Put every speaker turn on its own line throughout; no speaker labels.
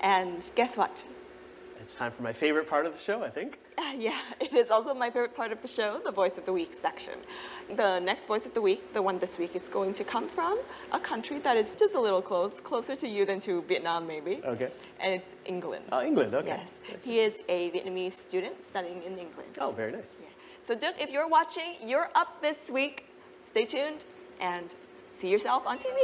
And guess what?
It's time for my favorite part of the show, I think.
Yeah, it is also my favorite part of the show, the Voice of the Week section. The next Voice of the Week, the one this week, is going to come from a country that is just a little closer to you than to Vietnam, maybe.
Okay.
And it's England.
Oh, England, okay.
Yes. He is a Vietnamese student studying in England.
Oh, very nice.
Yeah. So Duc, if you're watching, you're up this week. Stay tuned and see yourself on TV.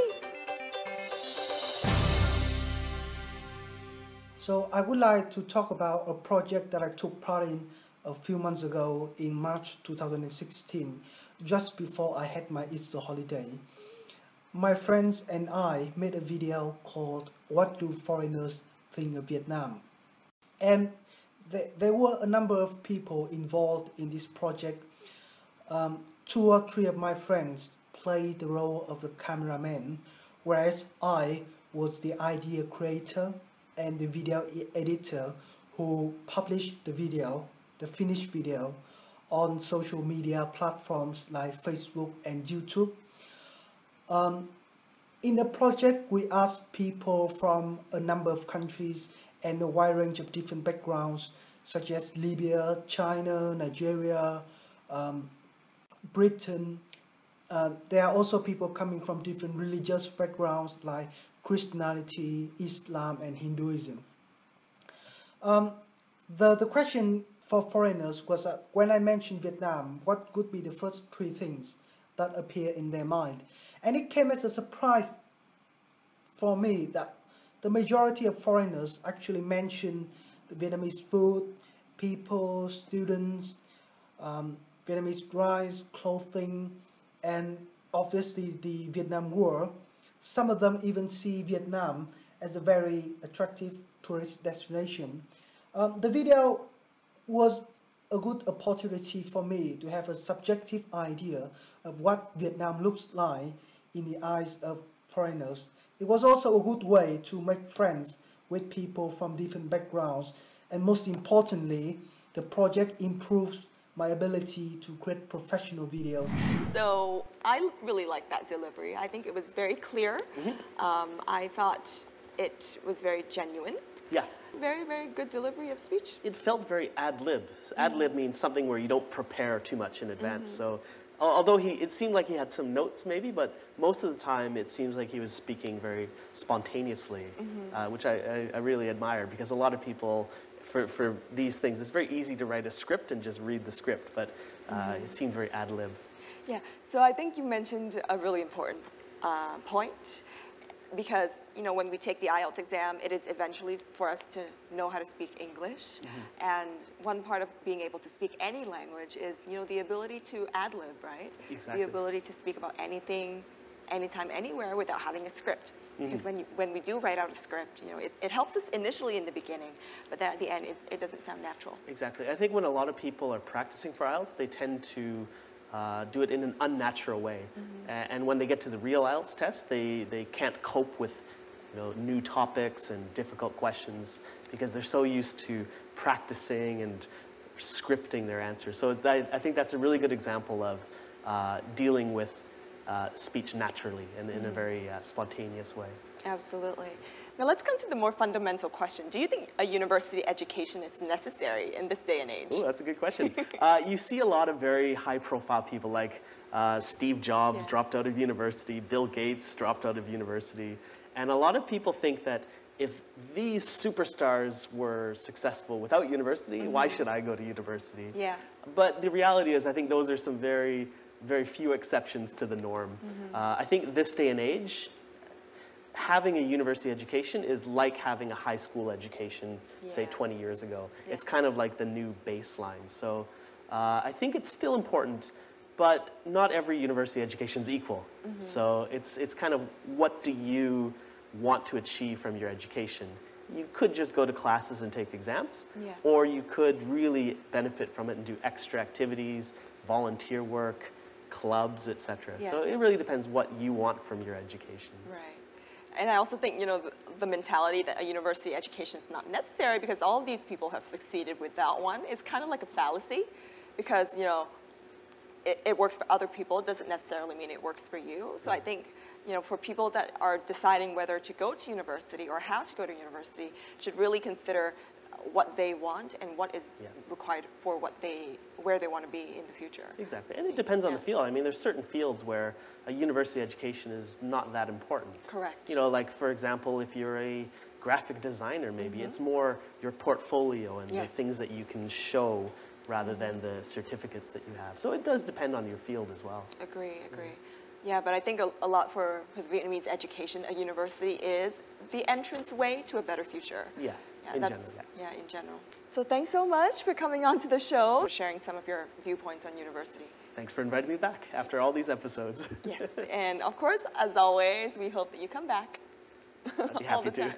So I would like to talk about a project that I took part in a few months ago in March 2016, just before I had my Easter holiday. My friends and I made a video called "What Do Foreigners Think of Vietnam?" And there were a number of people involved in this project. 2 or 3 of my friends played the role of the cameraman, whereas I was the idea creator and the video editor who published the video, the finished video, on social media platforms like Facebook and YouTube. In the project, we asked people from a number of countries and a wide range of different backgrounds, such as Libya, China, Nigeria, Britain. There are also people coming from different religious backgrounds like Christianity, Islam, and Hinduism. The question for foreigners was that when I mentioned Vietnam, what could be the first 3 things that appear in their mind? And it came as a surprise for me that the majority of foreigners actually mentioned the Vietnamese food, people, students, Vietnamese rice, clothing, and obviously the Vietnam War. Some of them even see Vietnam as a very attractive tourist destination. The video was a good opportunity for me to have a subjective idea of what Vietnam looks like in the eyes of foreigners. It was also a good way to make friends with people from different backgrounds, and most importantly, the project improves my ability to create professional videos.
So I really liked that delivery. I think it was very clear. I thought it was very genuine.
Yeah.
Very, very good delivery of speech.
It felt very ad-lib. Ad-lib means something where you don't prepare too much in advance. So although it seemed like he had some notes maybe, but most of the time it seems like he was speaking very spontaneously, which I really admire, because a lot of people, for these things, it's very easy to write a script and just read the script, but it seemed very ad-lib.
Yeah, so I think you mentioned a really important point, because when we take the Ielts exam, it is eventually for us to know how to speak English, and one part of being able to speak any language is the ability to ad-lib, right?
Exactly.
The ability to speak about anything, anytime, anywhere without having a script. Because when we do write out a script, it helps us initially in the beginning, but then at the end, it doesn't sound natural.
Exactly. I think when a lot of people are practicing for IELTS, they tend to do it in an unnatural way. And when they get to the real IELTS test, they can't cope with new topics and difficult questions because they're so used to practicing and scripting their answers. So I think that's a really good example of dealing with speech naturally and in a very spontaneous way.
Absolutely. Now let's come to the more fundamental question. Do you think a university education is necessary in this day and age?
Oh, that's a good question. You see a lot of very high-profile people like Steve Jobs dropped out of university, Bill Gates dropped out of university, and a lot of people think that if these superstars were successful without university, why should I go to university?
Yeah.
But the reality is, I think those are some very few exceptions to the norm. I think this day and age, having a university education is like having a high school education, say 20 years ago.
Yes.
It's kind of like the new baseline. So I think it's still important, but not every university education is equal. So it's kind of, what do you want to achieve from your education? You could just go to classes and take exams, or you could really benefit from it and do extra activities, volunteer work, clubs, etc. So it really depends what you want from your education.
Right. And I also think, the mentality that a university education is not necessary because all of these people have succeeded without one is kind of like a fallacy, because, it works for other people. It doesn't necessarily mean it works for you. So I think you know, for people that are deciding whether to go to university or how to go to university, should really consider what they want and what is required for where they want to be in the future.
Exactly, and it depends on the field. I mean, there's certain fields where a university education is not that important.
Correct.
You know, like for example, if you're a graphic designer, maybe it's more your portfolio and the things that you can show rather than the certificates that you have. So it does depend on your field as well.
Agree. Yeah, but I think a lot for Vietnamese education, a university is the entrance way to a better future.
Yeah, in general. So
thanks so much for coming on to the show, sharing some of your viewpoints on university.
Thanks for inviting me back after all these episodes.
Yes, and of course, as always, we hope that you come back.
I'd be happy to.